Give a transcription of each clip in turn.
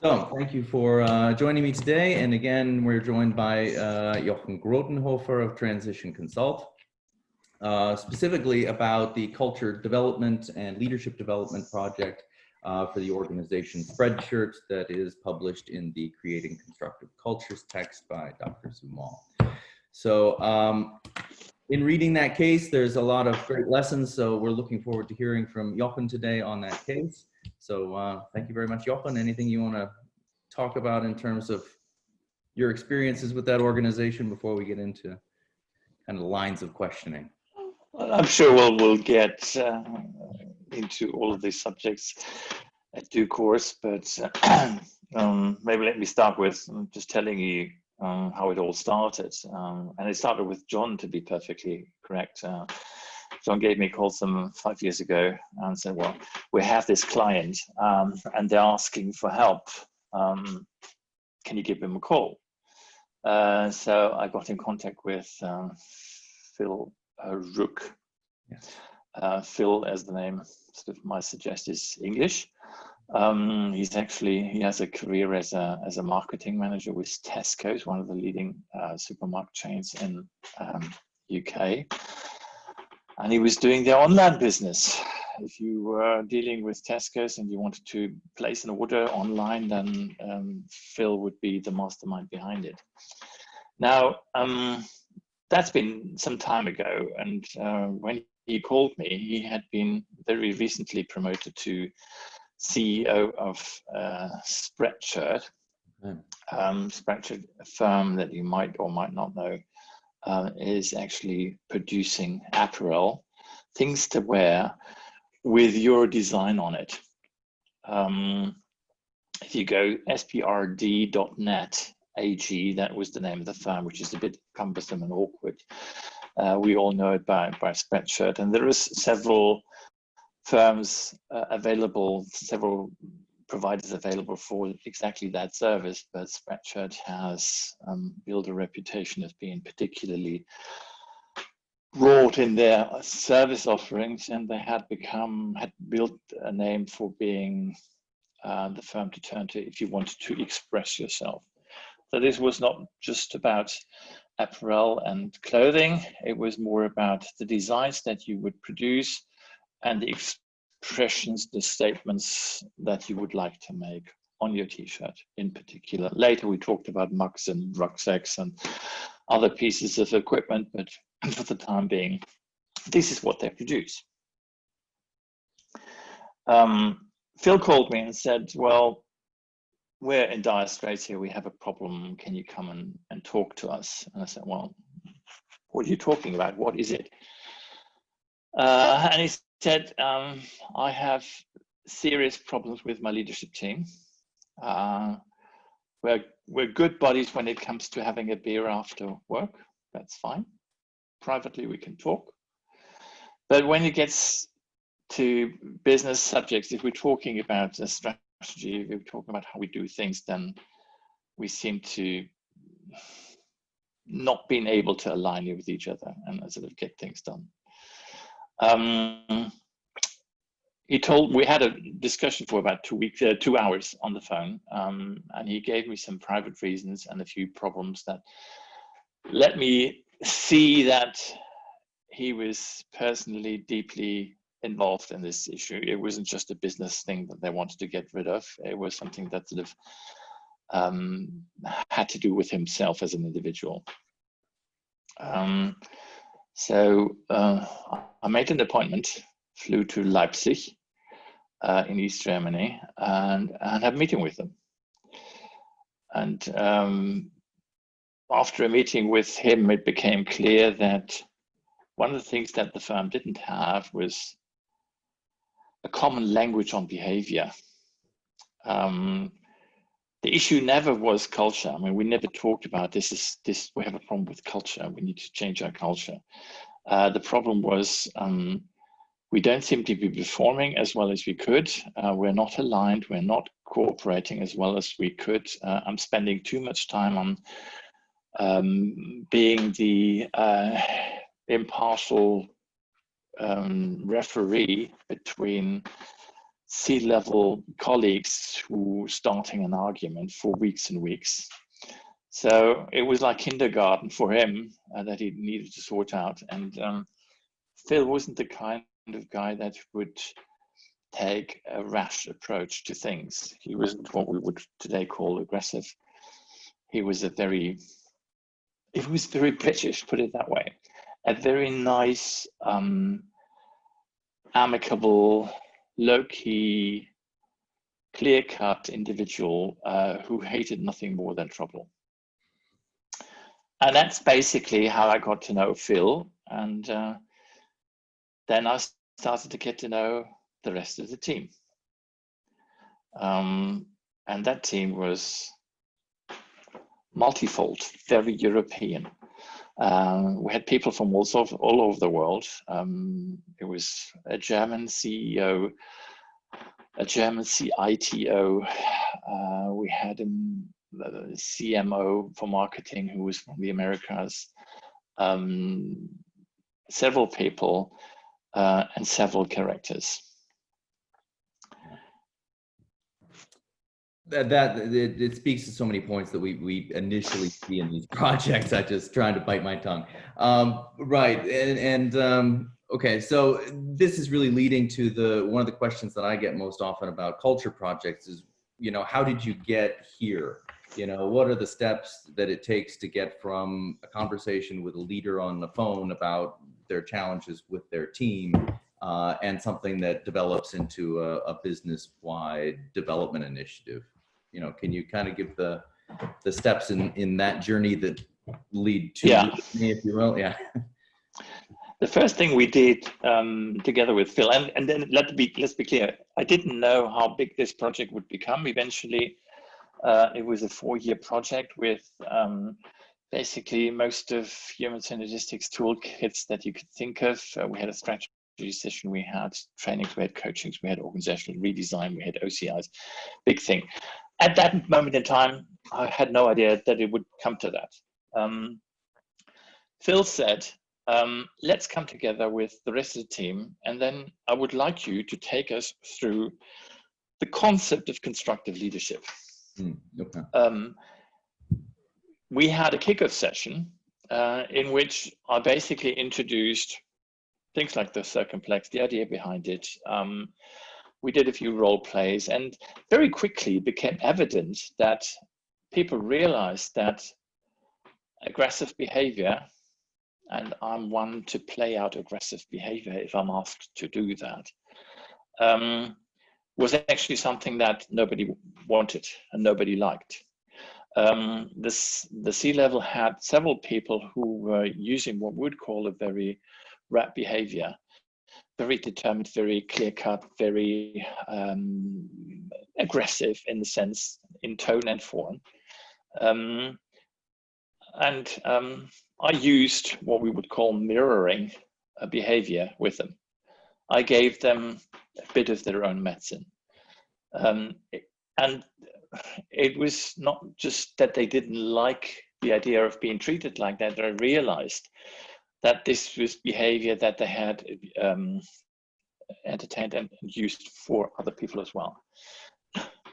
So, thank you for joining me today. And again, we're joined by Jochen Grotenhöfer of Transition Consult, specifically about the culture development and leadership development project for the organization Spreadshirt that is published in the Creating Constructive Cultures text by Dr. Szumal. So, in reading that case, there's a lot of great lessons. So we're looking forward to hearing from Jochen today on that case. So thank you very much, Jochen. Anything you want to talk about in terms of your experiences with that organization before we get into kind of lines of questioning? Well, I'm sure we'll get into all of these subjects at due course, but maybe let me start with just telling you how it all started. And it started with John, to be perfectly correct. John gave me a call some 5 years ago and said, well, we have this client and they're asking for help. Can you give him a call? So I got in contact with Phil Rook. Yes. Phil, as the name sort of might suggest, is English. He has a career as a marketing manager with Tesco's, one of the leading supermarket chains in UK. And he was doing their online business. If you were dealing with Tesco's and you wanted to place an order online, then Phil would be the mastermind behind it. Now, that's been some time ago. And when he called me, he had been very recently promoted to CEO of Spreadshirt. Spreadshirt, a firm that you might or might not know, is actually producing apparel, things to wear with your design on it. If you go sprd.net AG, that was the name of the firm, which is a bit cumbersome and awkward. We all know it by Spreadshirt, and there is several firms available, several providers available for exactly that service, but Spreadshirt has built a reputation as being particularly broad in their service offerings, and they had built a name for being the firm to turn to if you wanted to express yourself. So this was not just about apparel and clothing, it was more about the designs that you would produce and the expressions, the statements that you would like to make on your t-shirt in particular. Later we talked about mugs and rucksacks and other pieces of equipment, but for the time being, this is what they produce. Phil called me and said, well, we're in dire straits here, we have a problem, can you come and talk to us? And I said, well, what are you talking about? What is it? And he said, I have serious problems with my leadership team. We're good buddies when it comes to having a beer after work, that's fine. Privately, we can talk. But when it gets to business subjects, if we're talking about a strategy, if we're talking about how we do things, then we seem to not being able to align with each other and sort of get things done. We had a discussion for about 2 hours on the phone, and he gave me some private reasons and a few problems that let me see that he was personally deeply involved in this issue. It wasn't just a business thing that they wanted to get rid of. It was something that sort of had to do with himself as an individual. So I made an appointment, flew to Leipzig in East Germany, and had a meeting with them. And after a meeting with him, it became clear that one of the things that the firm didn't have was a common language on behavior. The issue never was culture. I mean, we never talked about we have a problem with culture, we need to change our culture. The problem was we don't seem to be performing as well as we could. We're not aligned, we're not cooperating as well as we could. I'm spending too much time on being the impartial referee between C-level colleagues who starting an argument for weeks and weeks. So it was like kindergarten for him that he needed to sort out. And Phil wasn't the kind of guy that would take a rash approach to things. He wasn't what we would today call aggressive. He was very British, put it that way. A very nice, amicable, low-key, clear-cut individual who hated nothing more than trouble. And that's basically how I got to know Phil. And then I started to get to know the rest of the team. And that team was multifold, very European. We had people from all over the world. It was a German CEO, a German CITO. We had a CMO for marketing who was from the Americas. Several people and several characters. It speaks to so many points that we initially see in these projects. I just trying to bite my tongue. Right, okay, so this is really leading to one of the questions that I get most often about culture projects is, how did you get here? What are the steps that it takes to get from a conversation with a leader on the phone about their challenges with their team and something that develops into a business-wide development initiative? Can you kind of give the steps in that journey that lead to me, if you will? Yeah. The first thing we did together with Phil, and then let's be clear, I didn't know how big this project would become. Eventually, it was a 4-year project with basically most of human synergistics toolkits that you could think of. We had a strategy session, we had trainings, we had coachings, we had organizational redesign, we had OCIs, big thing. At that moment in time, I had no idea that it would come to that. Phil said, let's come together with the rest of the team, and then I would like you to take us through the concept of constructive leadership. Okay. We had a kickoff session in which I basically introduced things like the circumplex, the idea behind it. We did a few role plays, and very quickly it became evident that people realized that aggressive behavior, and I'm one to play out aggressive behavior if I'm asked to do that, was actually something that nobody wanted and nobody liked. The C-level had several people who were using what we would call a very rap behavior, very determined, very clear-cut, very aggressive in the sense, in tone and form. I used what we would call mirroring behavior with them. I gave them a bit of their own medicine. And it was not just that they didn't like the idea of being treated like that. I realized that this was behavior that they had entertained and used for other people as well.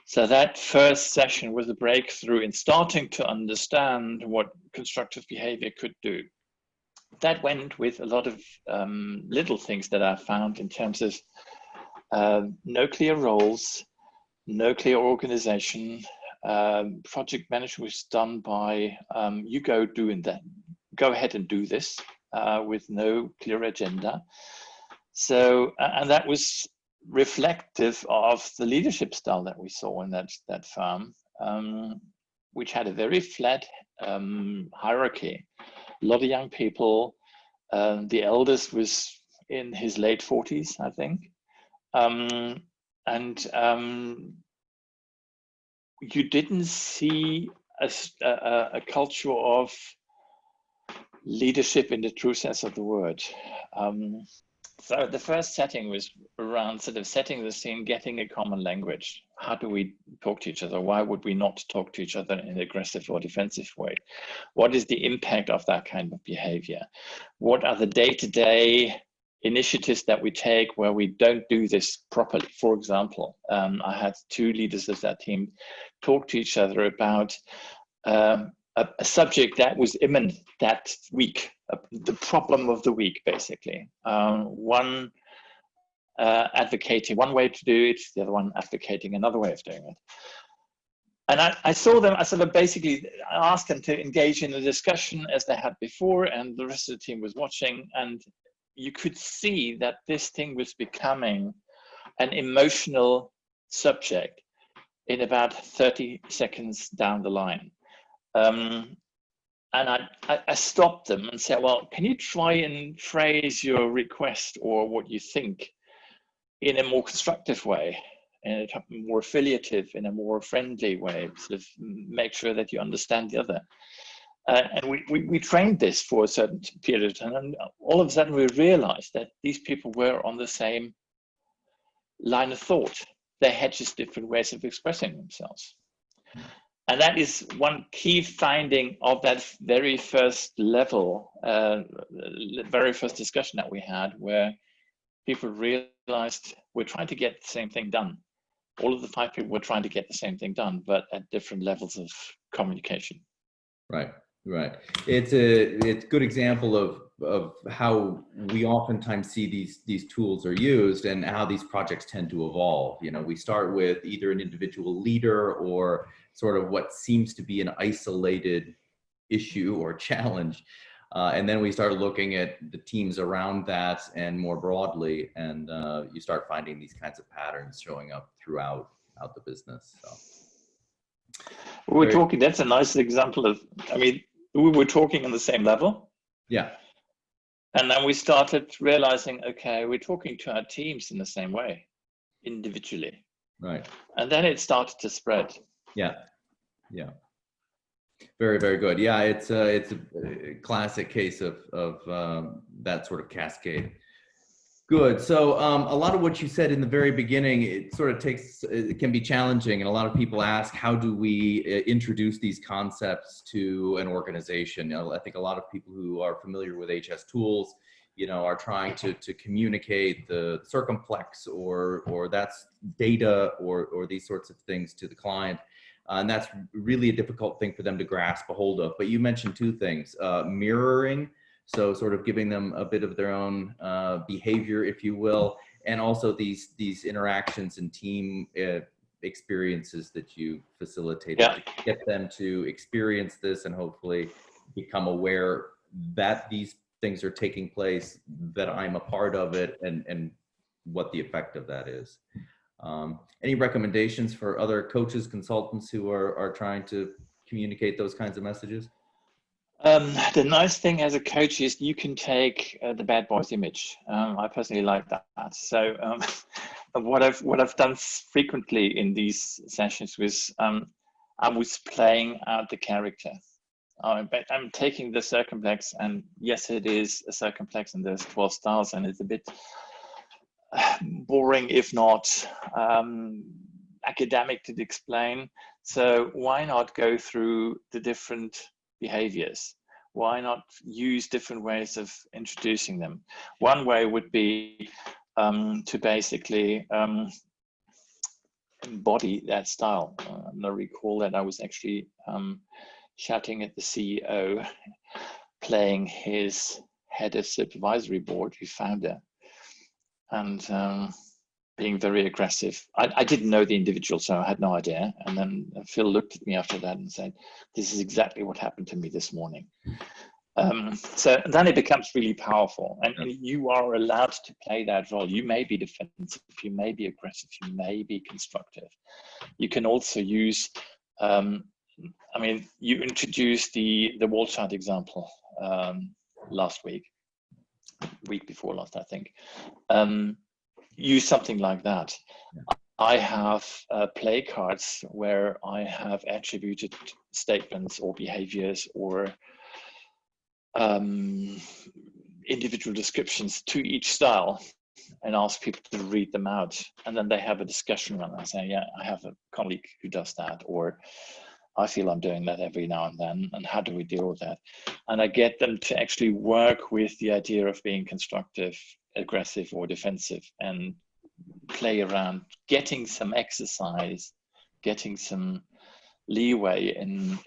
So that first session was a breakthrough in starting to understand what constructive behavior could do. That went with a lot of little things that I found in terms of no clear roles, no clear organization. Project management was done by you go ahead and do this with no clear agenda. So, and that was reflective of the leadership style that we saw in that firm, which had a very flat hierarchy. A lot of young people. The eldest was in his late 40s, I think. You didn't see a culture of leadership in the true sense of the word. So the first setting was around sort of setting the scene, getting a common language. How do we talk to each other? Why would we not talk to each other in an aggressive or defensive way? What is the impact of that kind of behavior? What are the day-to-day initiatives that we take where we don't do this properly. For example, I had two leaders of that team talk to each other about a subject that was imminent that week, the problem of the week, basically. One advocating one way to do it, the other one advocating another way of doing it. And I saw them, I sort of basically asked them to engage in a discussion as they had before, and the rest of the team was watching, and you could see that this thing was becoming an emotional subject in about 30 seconds down the line. And I stopped them and said, well, can you try and phrase your request or what you think in a more constructive way, in a more affiliative, in a more friendly way, sort of make sure that you understand the other. And we trained this for a certain period of time, and all of a sudden we realized that these people were on the same line of thought. They had just different ways of expressing themselves. And that is one key finding of that very first level, very first discussion that we had, where people realized we're trying to get the same thing done. All of the 5 people were trying to get the same thing done, but at different levels of communication. Right. Right. It's a good example of how we oftentimes see these tools are used and how these projects tend to evolve. You know, we start with either an individual leader or sort of what seems to be an isolated issue or challenge. And then we start looking at the teams around that and more broadly, and you start finding these kinds of patterns showing up throughout the business. So. We're talking, that's a nice example of, I mean, we were talking on the same level. Yeah. And then we started realizing, okay, we're talking to our teams in the same way, individually. Right. And then it started to spread. Yeah. Yeah. Very, very good. Yeah, it's a classic case of that sort of cascade. Good. So a lot of what you said in the very beginning, it sort of it can be challenging. And a lot of people ask, how do we introduce these concepts to an organization? You know, I think a lot of people who are familiar with HS tools, you know, are trying to communicate the circumplex or that's data or these sorts of things to the client. And that's really a difficult thing for them to grasp a hold of. But you mentioned 2 things, mirroring. So sort of giving them a bit of their own behavior, if you will, and also these interactions and team experiences that you facilitated to get them to experience this and hopefully become aware that these things are taking place, that I'm a part of it, and what the effect of that is. Any recommendations for other coaches, consultants who are trying to communicate those kinds of messages? The nice thing as a coach is you can take the bad boys image. I personally like that. So what I've done frequently in these sessions was I was playing out the character. I'm taking the circumplex, and yes, it is a circumplex, and there's 12 styles, and it's a bit boring, if not academic to explain. So why not go through the different behaviors? Why not use different ways of introducing them? One way would be to basically embody that style. I recall that I was actually shouting at the CEO, playing his head of supervisory board, his founder, and being very aggressive. I didn't know the individual, so I had no idea. And then Phil looked at me after that and said, this is exactly what happened to me this morning. So then it becomes really powerful, and you are allowed to play that role. You may be defensive, you may be aggressive, you may be constructive. You can also use, I mean, you introduced the wall chart example last week before last, I think. Use something like that. I have play cards where I have attributed statements or behaviors or individual descriptions to each style and ask people to read them out. And then they have a discussion around that, saying, yeah, I have a colleague who does that, or I feel I'm doing that every now and then, and how do we deal with that? And I get them to actually work with the idea of being constructive aggressive or defensive, and play around, getting some exercise, getting some leeway in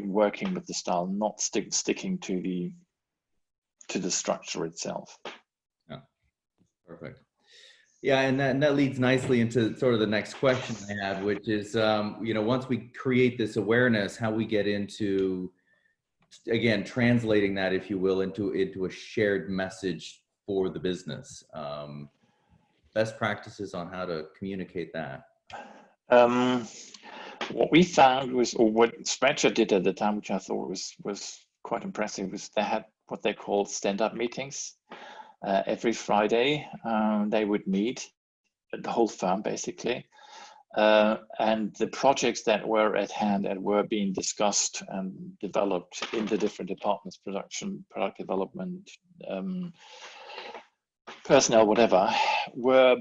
working with the style, not sticking to the structure itself. Yeah, perfect. Yeah, and that leads nicely into sort of the next question I had, which is, once we create this awareness, how we get into, again, translating that, if you will, into a shared message for the business. Best practices on how to communicate that. What we found was, or what Spreadshirt did at the time, which I thought was quite impressive, was they had what they called stand-up meetings. Every Friday, they would meet, the whole firm basically, and the projects that were at hand and were being discussed and developed in the different departments, production, product development, personnel, whatever, were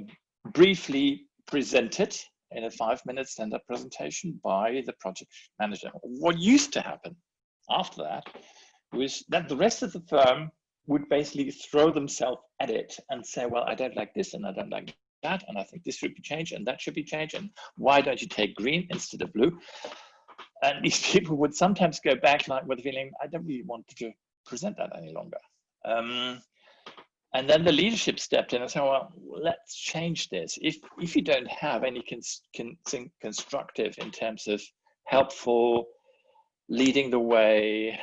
briefly presented in a 5-minute stand-up presentation by the project manager. What used to happen after that was that the rest of the firm would basically throw themselves at it and say, well, I don't like this and I don't like that, and I think this should be changed and that should be changed, and why don't you take green instead of blue? And these people would sometimes go back like with the feeling, I don't really want to present that any longer. And then the leadership stepped in and said, well, let's change this. If you don't have any constructive in terms of helpful, leading the way,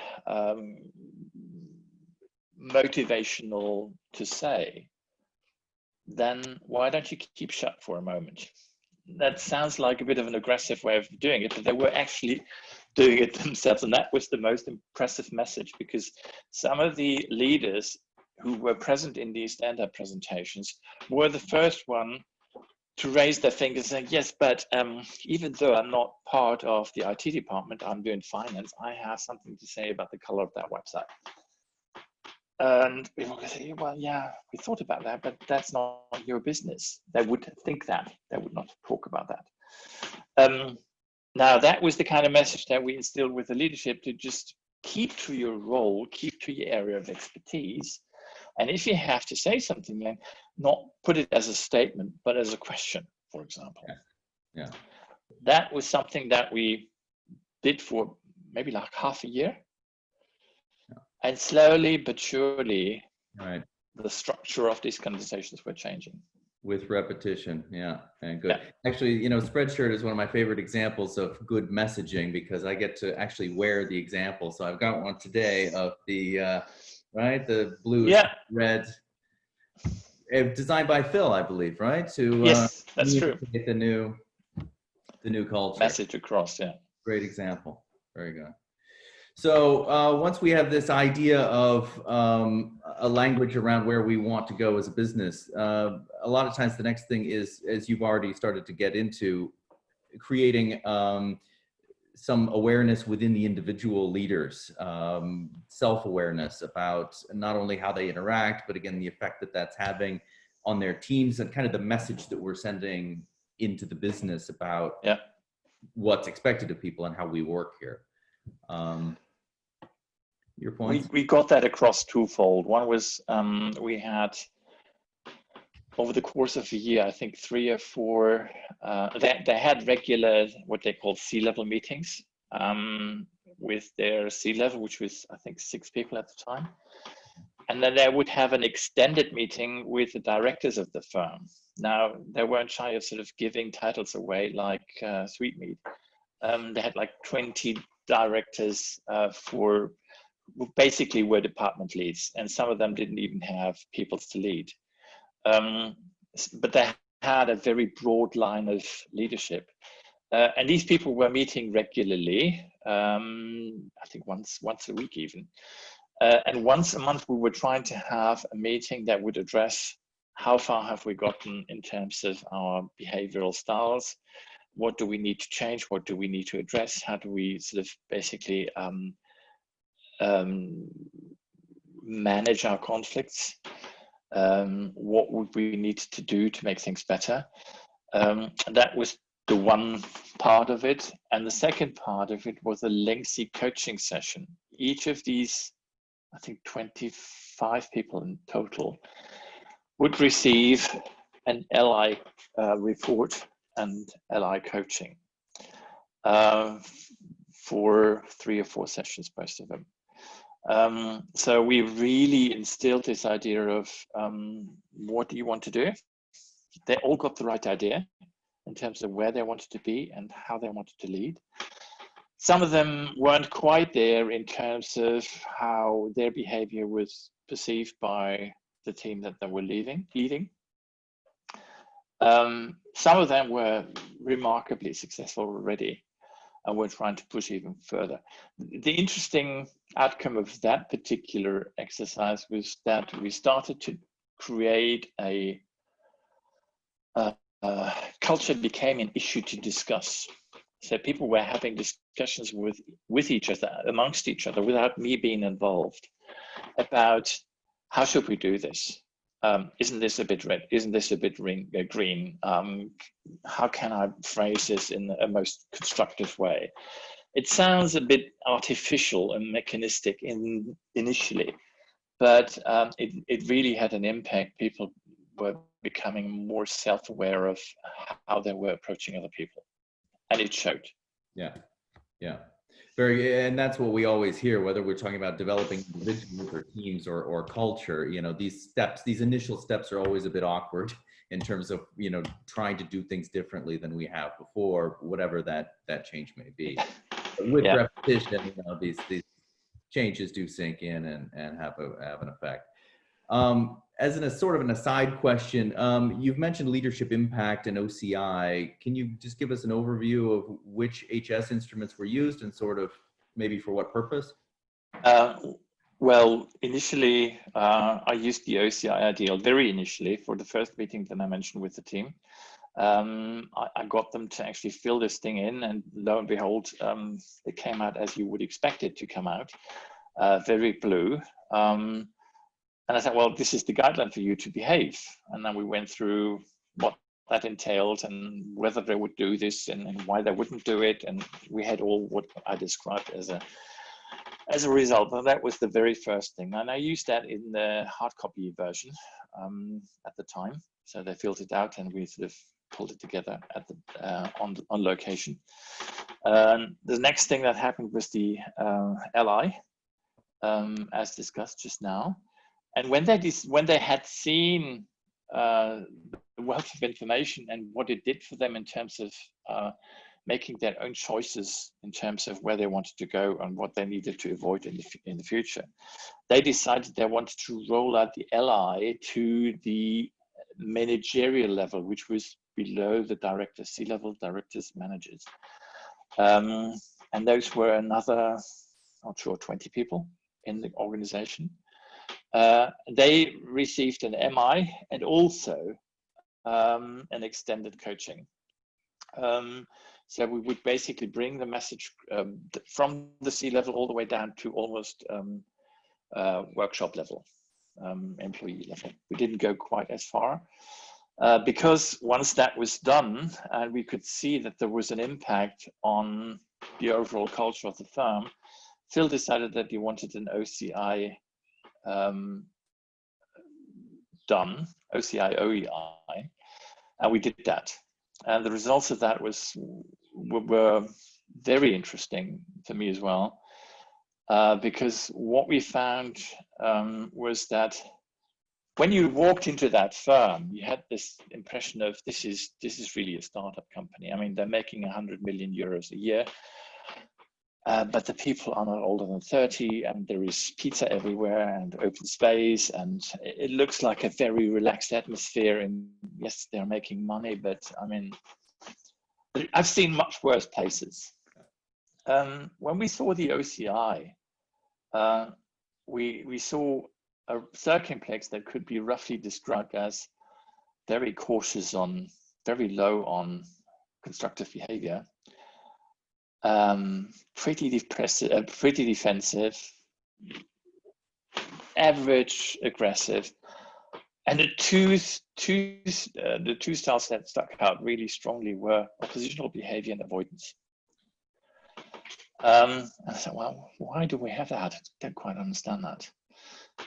motivational to say, then why don't you keep shut for a moment? That sounds like a bit of an aggressive way of doing it, but they were actually doing it themselves. And that was the most impressive message, because some of the leaders who were present in these stand-up presentations were the first one to raise their fingers and say, yes, but even though I'm not part of the IT department, I'm doing finance, I have something to say about the color of that website. And people would say, well, yeah, we thought about that, but that's not your business. They would think that. They would not talk about that. Now, that was the kind of message that we instilled with the leadership, to just keep to your role, keep to your area of expertise. And if you have to say something, then not put it as a statement, but as a question, for example. Yeah. That was something that we did for maybe like half a year. And slowly but surely, right, the structure of these conversations were changing. With repetition, yeah, and good. Yeah. Actually, Spreadshirt is one of my favorite examples of good messaging, because I get to actually wear the example. So I've got one today of the the blue, red, designed by Phil, I believe, right? To yes, that's true. Get the new culture. Message across, yeah. Great example. Very good. So once we have this idea of a language around where we want to go as a business, a lot of times the next thing is, as you've already started to get into, creating some awareness within the individual leaders, self-awareness about not only how they interact, but again, the effect that that's having on their teams, and kind of the message that we're sending into the business about what's expected of people and how we work here. Your points? We got that across twofold. One was we had, over the course of a year, I think 3 or 4, they had regular, what they call C-level meetings with their C-level, which was, I think, 6 people at the time. And then they would have an extended meeting with the directors of the firm. Now, they weren't shy of sort of giving titles away like Sweetmeat. They had like 20 directors who basically were department leads, and some of them didn't even have people to lead. But they had a very broad line of leadership. And these people were meeting regularly, I think once a week even. And once a month, we were trying to have a meeting that would address how far have we gotten in terms of our behavioral styles. What do we need to change? What do we need to address? How do we sort of basically manage our conflicts? What would we need to do to make things better? That was the one part of it. And the second part of it was a lengthy coaching session. Each of these, I think 25 people in total, would receive an LI report and LI coaching for 3 or 4 sessions, most of them. So we really instilled this idea of what do you want to do? They all got the right idea in terms of where they wanted to be and how they wanted to lead. Some of them weren't quite there in terms of how their behavior was perceived by the team that they were leading. Some of them were remarkably successful already, and we're trying to push even further. The interesting outcome of that particular exercise was that we started to create a culture became an issue to discuss. So people were having discussions with each other, amongst each other, without me being involved, about how should we do this? Isn't this a bit red? Isn't this a bit green? How can I phrase this in a most constructive way? It sounds a bit artificial and mechanistic initially, but it really had an impact. People were becoming more self-aware of how they were approaching other people, and it showed. Yeah, yeah. Very, and that's what we always hear, whether we're talking about developing individuals or teams or culture. You know, these steps, these initial steps are always a bit awkward in terms of, you know, trying to do things differently than we have before, whatever that change may be. But with repetition, you know, these changes do sink in and have an effect. As a sort of an aside question, you've mentioned leadership impact and OCI. Can you just give us an overview of which HS instruments were used and sort of maybe for what purpose? Well, initially, I used the OCI ideal very initially for the first meeting that I mentioned with the team. I got them to actually fill this thing in, and lo and behold, it came out as you would expect it to come out, very blue. And I said, well, this is the guideline for you to behave. And then we went through what that entailed and whether they would do this and why they wouldn't do it. And we had all what I described as a result. And that was the very first thing. And I used that in the hard copy version at the time. So they filled it out and we sort of pulled it together at the on location. The next thing that happened was the LI, as discussed just now. And when they had seen the wealth of information and what it did for them in terms of making their own choices in terms of where they wanted to go and what they needed to avoid in the future, they decided they wanted to roll out the LI to the managerial level, which was below the directors, C-level directors, managers. And those were another, not sure, 20 people in the organization. They received an MI and also an extended coaching. So we would basically bring the message from the C-level all the way down to almost workshop level, employee level. We didn't go quite as far because once that was done and we could see that there was an impact on the overall culture of the firm, Phil decided that he wanted an OCI done, OCI, OEI, and we did that. And the results of that were very interesting for me as well, because what we found was that when you walked into that firm, you had this impression of this is really a startup company. I mean, they're making 100 million euros a year. But the people are not older than 30, and there is pizza everywhere and open space, and it looks like a very relaxed atmosphere. And yes, they're making money, but I mean, I've seen much worse places. When we saw the OCI, we saw a circumplex that could be roughly described as very cautious on, very low on constructive behavior. Pretty depressive, pretty defensive, average aggressive, and the two styles that stuck out really strongly were oppositional behavior and avoidance. And I thought, well, why do we have that? I don't quite understand that.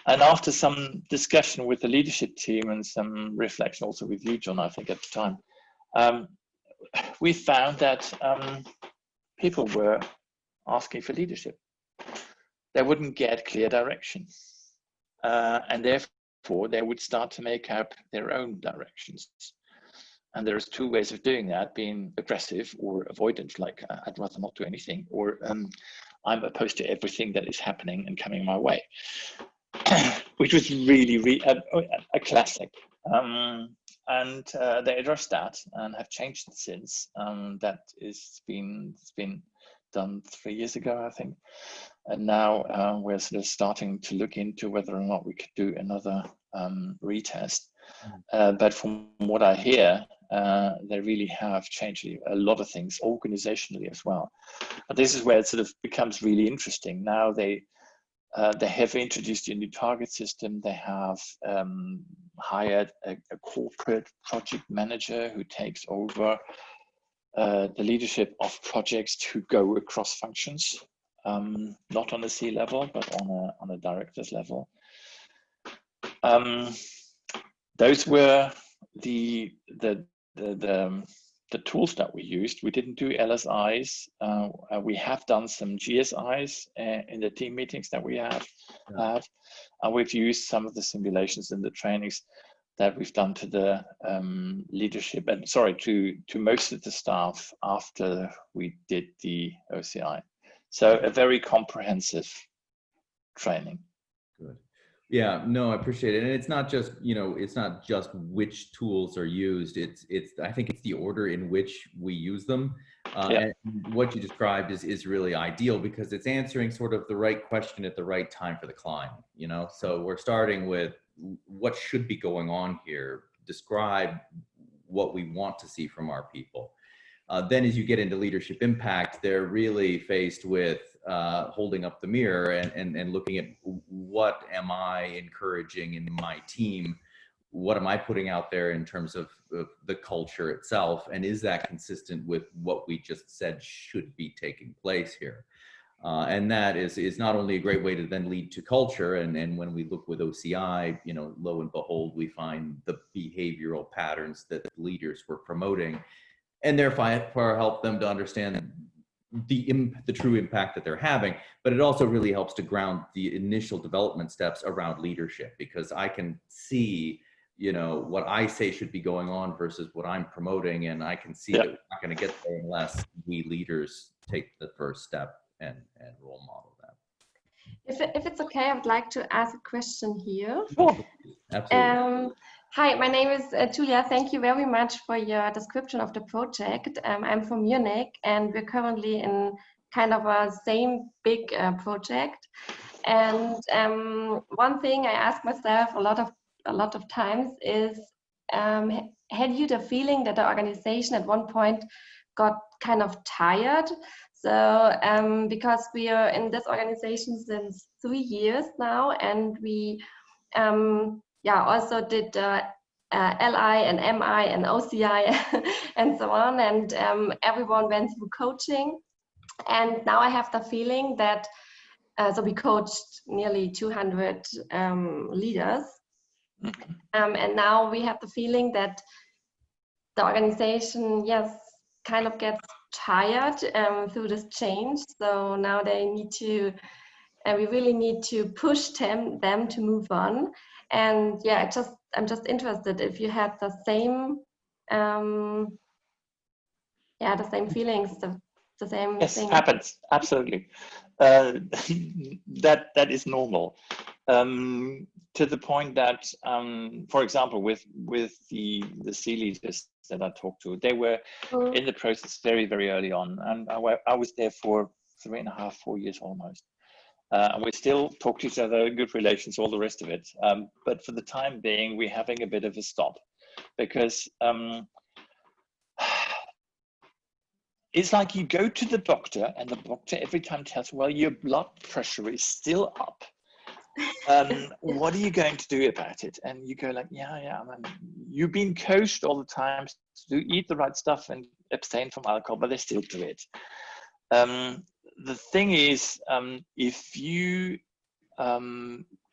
And after some discussion with the leadership team and some reflection also with you, John, I think at the time, we found that people were asking for leadership. They wouldn't get clear direction. And therefore, they would start to make up their own directions. And there's two ways of doing that, being aggressive or avoidant, like I'd rather not do anything, or I'm opposed to everything that is happening and coming my way. Which was really a classic. And they addressed that and have changed it since. That is it's been done 3 years ago, I think. And now we're sort of starting to look into whether or not we could do another retest. But from what I hear, they really have changed a lot of things organizationally as well. But this is where it sort of becomes really interesting. Now they have introduced a new target system. They have hired a corporate project manager who takes over the leadership of projects to go across functions, not on a C level, but on a director's level. Those were the tools that we used. We didn't do LSIs. We have done some GSIs in the team meetings that we have had, and we've used some of the simulations and the trainings that we've done to the leadership and to most of the staff after we did the OCI. So a very comprehensive training. Good. Yeah, no, I appreciate it. And it's not just, it's not just which tools are used. I think it's the order in which we use them. And what you described is really ideal because it's answering sort of the right question at the right time for the client, So we're starting with what should be going on here, describe what we want to see from our people. Then as you get into leadership impact, they're really faced with holding up the mirror and looking at what am I encouraging in my team? What am I putting out there in terms of the culture itself? And is that consistent with what we just said should be taking place here? And that is not only a great way to then lead to culture. And when we look with OCI, lo and behold, we find the behavioral patterns that leaders were promoting and therefore help them to understand the true impact that they're having, but it also really helps to ground the initial development steps around leadership because I can see, what I say should be going on versus what I'm promoting, and I can see that we're not going to get there unless we leaders take the first step and role model that. If it's okay, I would like to ask a question here. Sure. Absolutely. Hi, my name is Julia. Thank you very much for your description of the project. I'm from Munich, and we're currently in kind of a same big project. And one thing I ask myself a lot of times is, had you the feeling that the organization at one point got kind of tired? So because we are in this organization since 3 years now, and we also did LI and MI and OCI and so on, and everyone went through coaching. And now I have the feeling that, so we coached nearly 200 leaders, and now we have the feeling that the organization, kind of gets tired through this change. So now they need to, we really need to push them to move on. And I'm just interested if you had the same, the same feelings, the same thing. Yes, happens, absolutely. That is normal. To the point that, for example, with the C leaders that I talked to, they were in the process very, very early on, and I was there for 3.5, 4 years almost. And we still talk to each other, good relations, all the rest of it. But for the time being, we're having a bit of a stop because it's like you go to the doctor and the doctor every time tells, well, your blood pressure is still up. What are you going to do about it? And you go like, you've been coached all the time to eat the right stuff and abstain from alcohol, but they still do it. The thing is, if you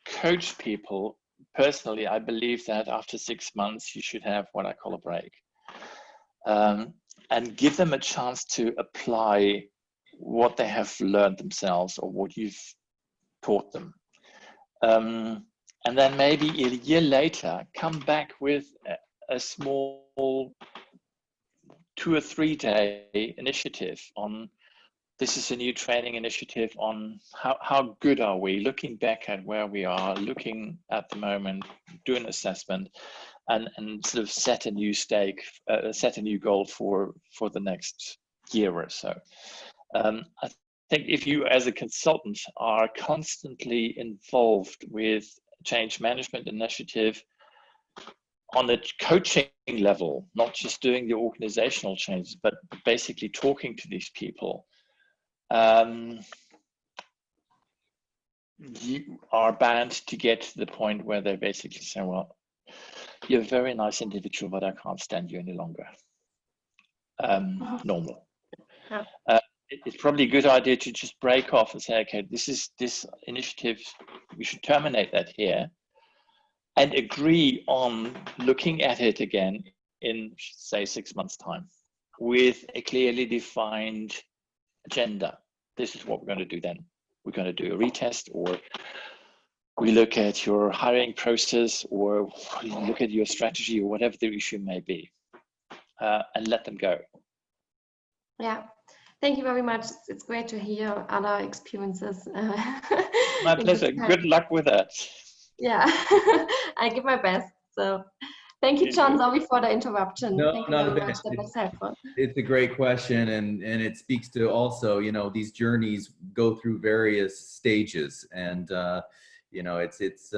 coach people, personally, I believe that after 6 months, you should have what I call a break. And give them a chance to apply what they have learned themselves or what you've taught them. And then maybe a year later, come back with a small 2 or 3 day initiative on, this is a new training initiative on how good are we, looking back at where we are, looking at the moment, do an assessment, and sort of set a new set a new goal for the next year or so. I think if you as a consultant are constantly involved with change management initiative on a coaching level, not just doing the organizational changes, but basically talking to these people, you are bound to get to the point where they basically say, well, you're a very nice individual, but I can't stand you any longer. Normal. Yeah. It's probably a good idea to just break off and say, okay, this initiative, we should terminate that here and agree on looking at it again in, say, 6 months' time with a clearly defined agenda. This is what we're going to do then. We're going to do a retest, or we look at your hiring process, or we look at your strategy, or whatever the issue may be, and let them go. Yeah, thank you very much. It's great to hear other experiences. My pleasure. Good luck with that. Yeah, I give my best. So thank you, John. Sorry for the interruption. No, thank you not very a much. bit. That was helpful. It's a great question, and it speaks to also, you know, these journeys go through various stages, and you know, it's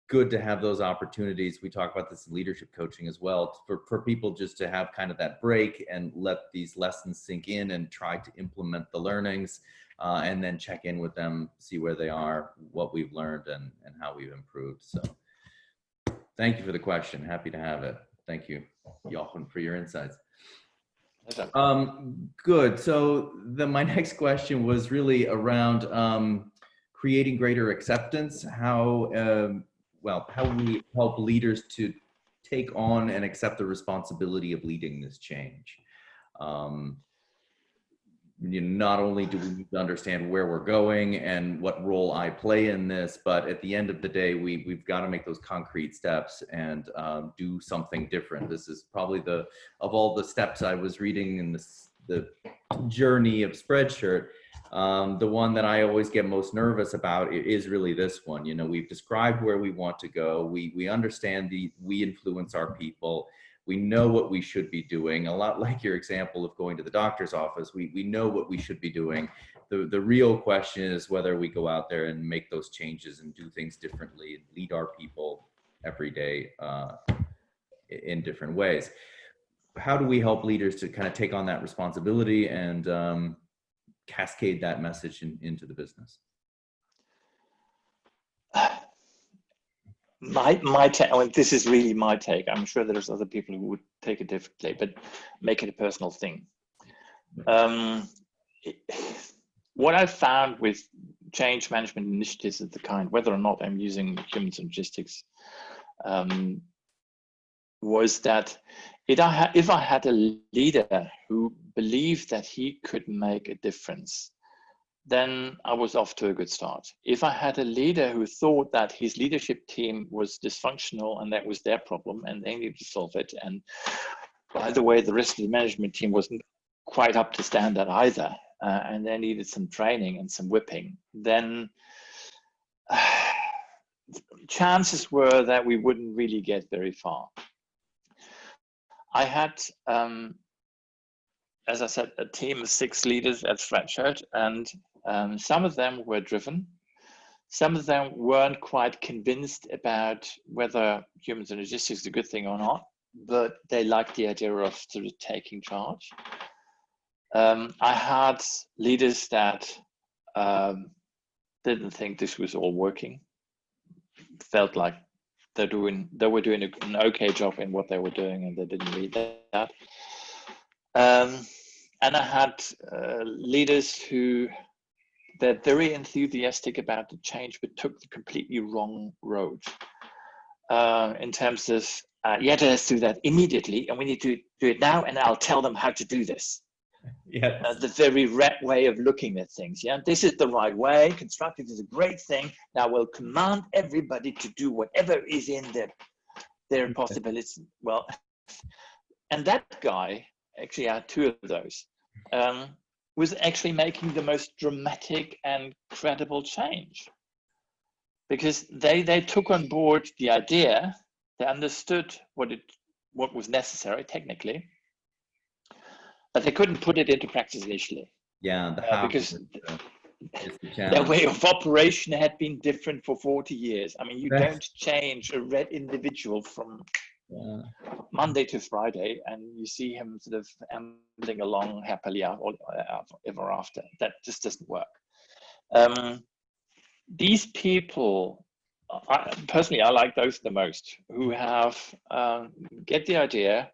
good to have those opportunities. We talk about this in leadership coaching as well, for people just to have kind of that break and let these lessons sink in and try to implement the learnings, and then check in with them, see where they are, what we've learned, and how we've improved. So thank you for the question. Happy to have it. Thank you, Jochen, for your insights. Good. So my next question was really around creating greater acceptance. How we help leaders to take on and accept the responsibility of leading this change. You know, not only do we need to understand where we're going and what role I play in this, but at the end of the day, we've got to make those concrete steps and do something different. This is probably of all the steps I was reading in the journey of Spreadshirt, the one that I always get most nervous about is really this one. You know, we've described where we want to go. We understand we influence our people. We know what we should be doing. A lot like your example of going to the doctor's office. We know what we should be doing. The real question is whether we go out there and make those changes and do things differently and lead our people every day in different ways. How do we help leaders to kind of take on that responsibility and cascade that message into the business? My take, well, this is really my take. I'm sure there's other people who would take it differently, but make it a personal thing. What I've found with change management initiatives of the kind, whether or not I'm using human logistics, was that if I had a leader who believed that he could make a difference, then I was off to a good start. If I had a leader who thought that his leadership team was dysfunctional and that was their problem and they needed to solve it, and by the way, the rest of the management team wasn't quite up to standard either, and they needed some training and some whipping, then chances were that we wouldn't really get very far. I had, as I said, a team of 6 leaders at Spreadshirt, and some of them were driven. Some of them weren't quite convinced about whether humans and logistics is a good thing or not, but they liked the idea of sort of taking charge. I had leaders that didn't think this was all working, felt like they were doing an okay job in what they were doing, and they didn't need that. And I had leaders who they're very enthusiastic about the change, but took the completely wrong road in terms of, yeah, let's do that immediately, and we need to do it now, and I'll tell them how to do this. Yes. The very red way of looking at things. Yeah, this is the right way. Constructive is a great thing. Now we'll command everybody to do whatever is in their possibilities. Well, and that guy, actually I had two of those, was actually making the most dramatic and credible change, because they took on board the idea, they understood what was necessary technically, but they couldn't put it into practice initially. Yeah, the how because is the their challenge. way of operation had been different for 40 years. I mean, you don't change a red individual from Monday to Friday and you see him sort of ambling along happily ever after. That just doesn't work. These people, personally, I like those the most, who have get the idea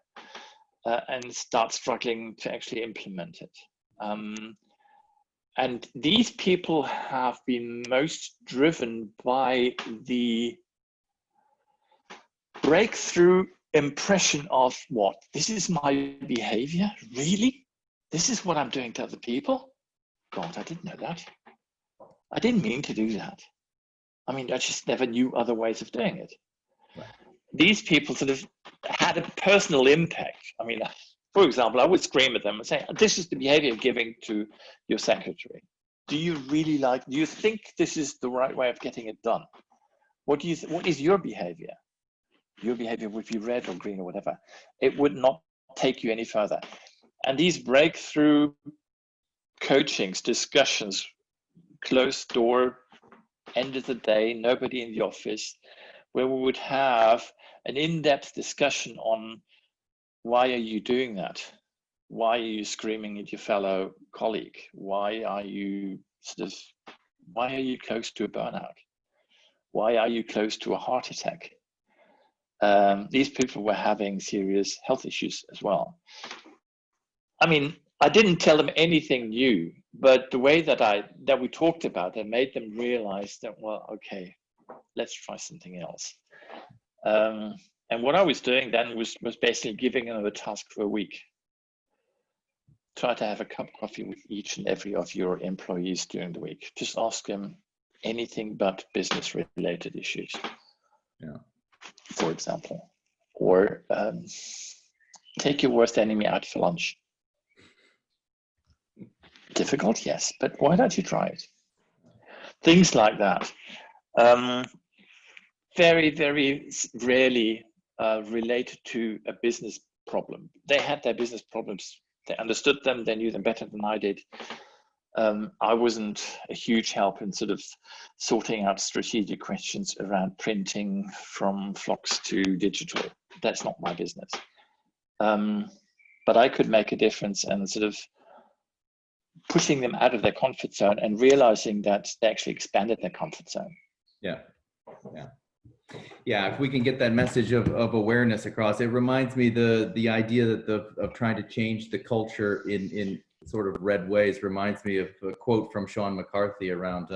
and start struggling to actually implement it. And these people have been most driven by the breakthrough impression of what? This is my behavior? Really? This is what I'm doing to other people? God, I didn't know that. I didn't mean to do that. I mean, I just never knew other ways of doing it. Right. These people sort of had a personal impact. I mean, for example, I would scream at them and say, this is the behavior you're giving to your secretary. Do you think this is the right way of getting it done? What is your behavior? Your behavior would be red or green or whatever. It would not take you any further. And these breakthrough coachings, discussions, closed door, end of the day, nobody in the office, where we would have an in-depth discussion on why are you doing that? Why are you screaming at your fellow colleague? Why are you close to a burnout? Why are you close to a heart attack? These people were having serious health issues as well. I mean, I didn't tell them anything new, but the way that we talked about it made them realize that, well, okay, let's try something else. And what I was doing then was basically giving them a task for a week. Try to have a cup of coffee with each and every of your employees during the week. Just ask them anything but business related issues. Yeah. For example, or take your worst enemy out for lunch. Difficult, yes, but why don't you try it? Things like that. Very, very rarely related to a business problem. They had their business problems. They understood them. They knew them better than I did. I wasn't a huge help in sort of sorting out strategic questions around printing from flocks to digital. That's not my business. But I could make a difference and sort of pushing them out of their comfort zone and realizing that they actually expanded their comfort zone. Yeah, yeah. Yeah, if we can get that message of awareness across, it reminds me the idea that of trying to change the culture in sort of red ways reminds me of a quote from Sean McCarthy around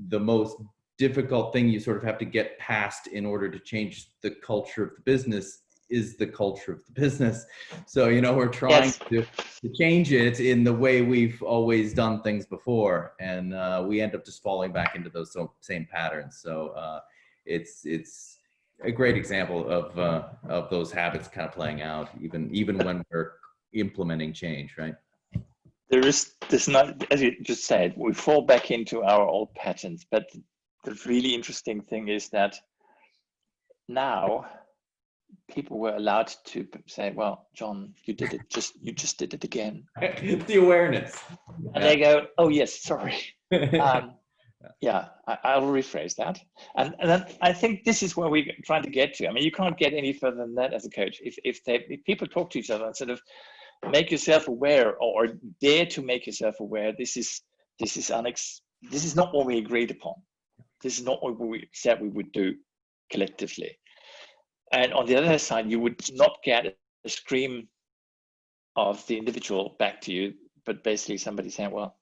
the most difficult thing you sort of have to get past in order to change the culture of the business is the culture of the business. So, you know, we're trying to change it in the way we've always done things before, and we end up just falling back into those same patterns. So it's a great example of those habits kind of playing out, even when we're implementing change, right? There is not, as you just said, we fall back into our old patterns. But the really interesting thing is that now people were allowed to say, "Well, John, you just did it again." It's the awareness, and they go, "Oh yes, sorry." Yeah, I'll rephrase that. And then I think this is where we're trying to get to. I mean, you can't get any further than that as a coach. If people talk to each other and sort of make yourself aware or dare to make yourself aware, this is not what we agreed upon. This is not what we said we would do collectively. And on the other side, you would not get a scream of the individual back to you, but basically somebody saying, well,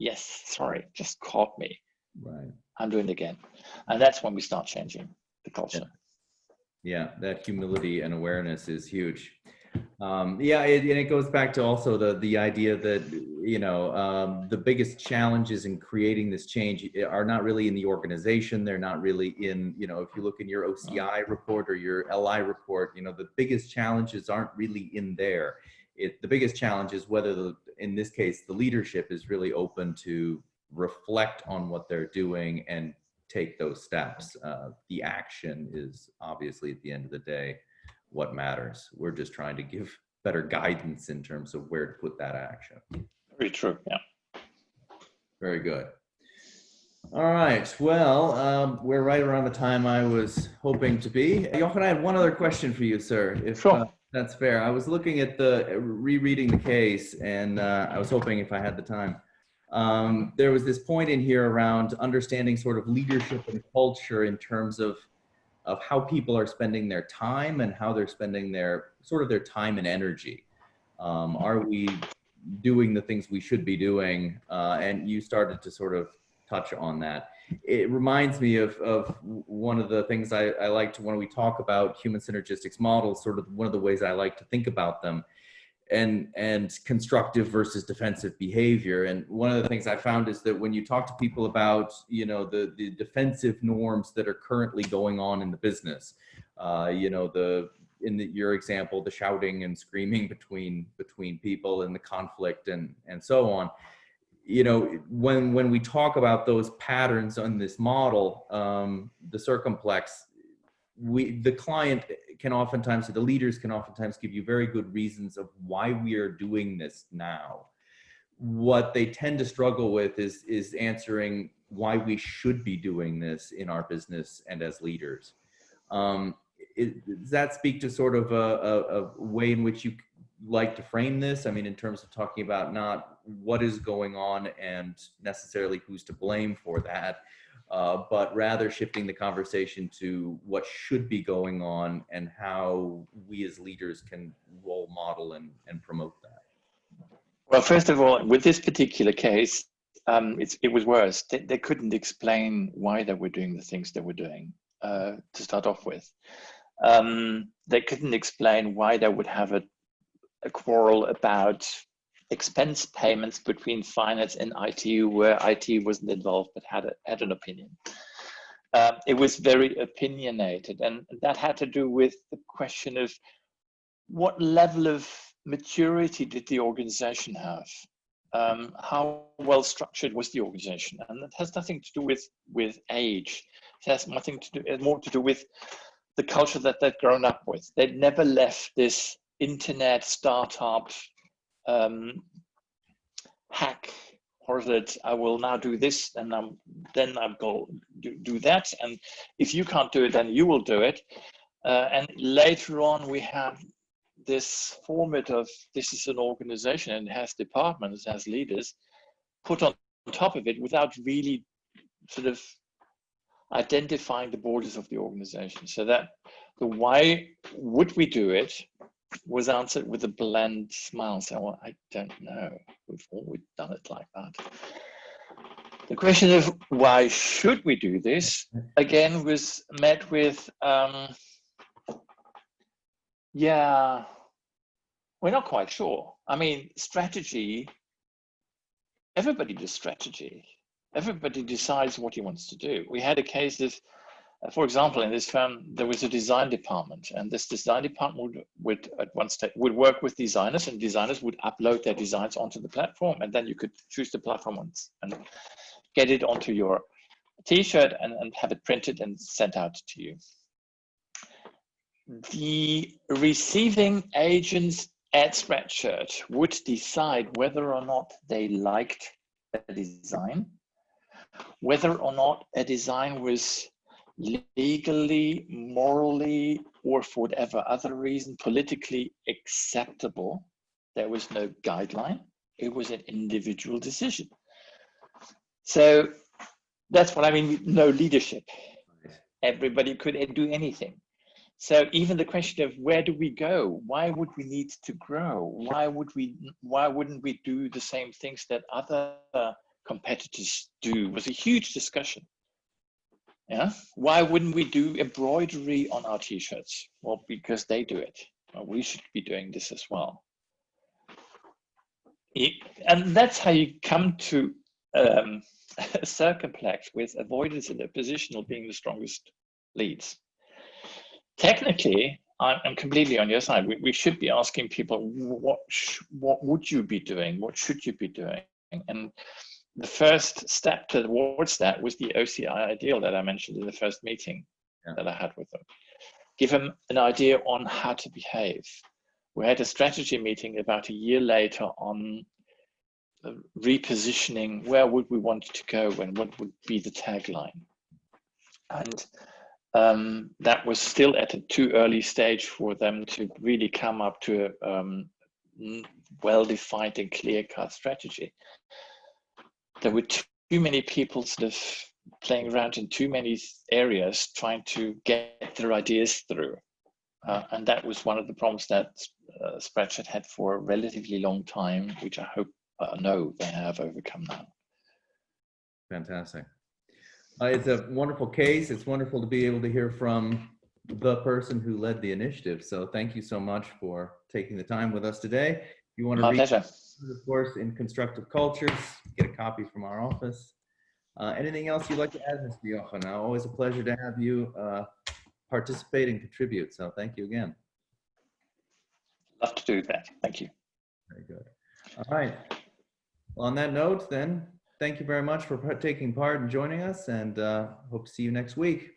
yes, sorry, just caught me. Right. I'm doing it again. And that's when we start changing the culture. Yeah, that humility and awareness is huge. Yeah, and it goes back to also the idea that, you know, the biggest challenges in creating this change are not really in the organization. They're not really in, you know, if you look in your OCI report or your LI report, you know, the biggest challenges aren't really in there. The biggest challenge is whether, in this case, the leadership is really open to reflect on what they're doing and take those steps. The action is obviously, at the end of the day, what matters. We're just trying to give better guidance in terms of where to put that action. Very true, yeah. Very good. All right, well, we're right around the time I was hoping to be. Jochen, I had one other question for you, sir, if Sure. that's fair. I was looking at rereading the case, and I was hoping, if I had the time, there was this point in here around understanding sort of leadership and culture in terms of how people are spending their time and how they're spending their time and energy. Are we doing the things we should be doing? And you started to sort of touch on that. It reminds me of one of the things I like to, when we talk about human synergistics models, sort of one of the ways I like to think about them, and constructive versus defensive behavior. And one of the things I found is that when you talk to people about, you know, the defensive norms that are currently going on in the business, you know, your example, the shouting and screaming between people and the conflict and so on, you know, when we talk about those patterns on this model, the circumplex, the client can oftentimes, the leaders can oftentimes give you very good reasons of why we are doing this now. What they tend to struggle with is answering why we should be doing this in our business and as leaders. Does that speak to sort of a way in which you like to frame this? I mean, in terms of talking about not what is going on and necessarily who's to blame for that, but rather shifting the conversation to what should be going on and how we as leaders can role model and promote that. Well, first of all, with this particular case, it was worse. They couldn't explain why they were doing the things they were doing, to start off with. They couldn't explain why they would have a quarrel about expense payments between finance and IT, where IT wasn't involved but had an opinion. It was very opinionated, and that had to do with the question of what level of maturity did the organization have? How well structured was the organization? And that has nothing to do with age. It has nothing to do, more to do with the culture that they'd grown up with. They'd never left this internet startup hack, or that I will now do this and then I'll go do that, and if you can't do it, then you will do it. And later on, we have this format of this is an organization and it has departments, it has leaders put on top of it without really sort of identifying the borders of the organization. So that the why would we do it was answered with a bland smile. So, well, I don't know. We've always done it like that. The question of why should we do this, again, was met with, yeah, we're not quite sure. I mean, strategy, everybody does strategy. Everybody decides what he wants to do. We had a case of, for example, in this firm, there was a design department, and this design department would at one stage would work with designers, and designers would upload their designs onto the platform, and then you could choose the platform and get it onto your T-shirt and have it printed and sent out to you. The receiving agents at Spreadshirt would decide whether or not they liked a design, whether or not a design was legally, morally, or for whatever other reason, politically acceptable. There was no guideline. It was an individual decision. So that's what I mean with no leadership. Everybody could do anything. So even the question of where do we go? Why would we need to grow? Why wouldn't we do the same things that other competitors do was a huge discussion. Yeah, why wouldn't we do embroidery on our t-shirts? Well, because they do it. Well, we should be doing this as well. And that's how you come to a circumplex with avoidance and oppositional being the strongest leads. Technically, I'm completely on your side. We should be asking people, what would you be doing? What should you be doing? And the first step towards that was the OCI ideal that I mentioned in the first meeting that I had with them. Give them an idea on how to behave. We had a strategy meeting about a year later on repositioning, where would we want to go and what would be the tagline. And that was still at a too early stage for them to really come up to a well-defined and clear-cut strategy. There were too many people sort of playing around in too many areas trying to get their ideas through. And that was one of the problems that Spreadshirt had for a relatively long time, which I know they have overcome now. Fantastic. It's a wonderful case. It's wonderful to be able to hear from the person who led the initiative. So thank you so much for taking the time with us today. If you want to read, of course, in Constructive Cultures, get a copy from our office. Anything else you'd like to add, Mr. Jochen? Always a pleasure to have you participate and contribute. So thank you again. Love to do that. Thank you. Very good. All right. Well, on that note, then, thank you very much for taking part and joining us, and hope to see you next week.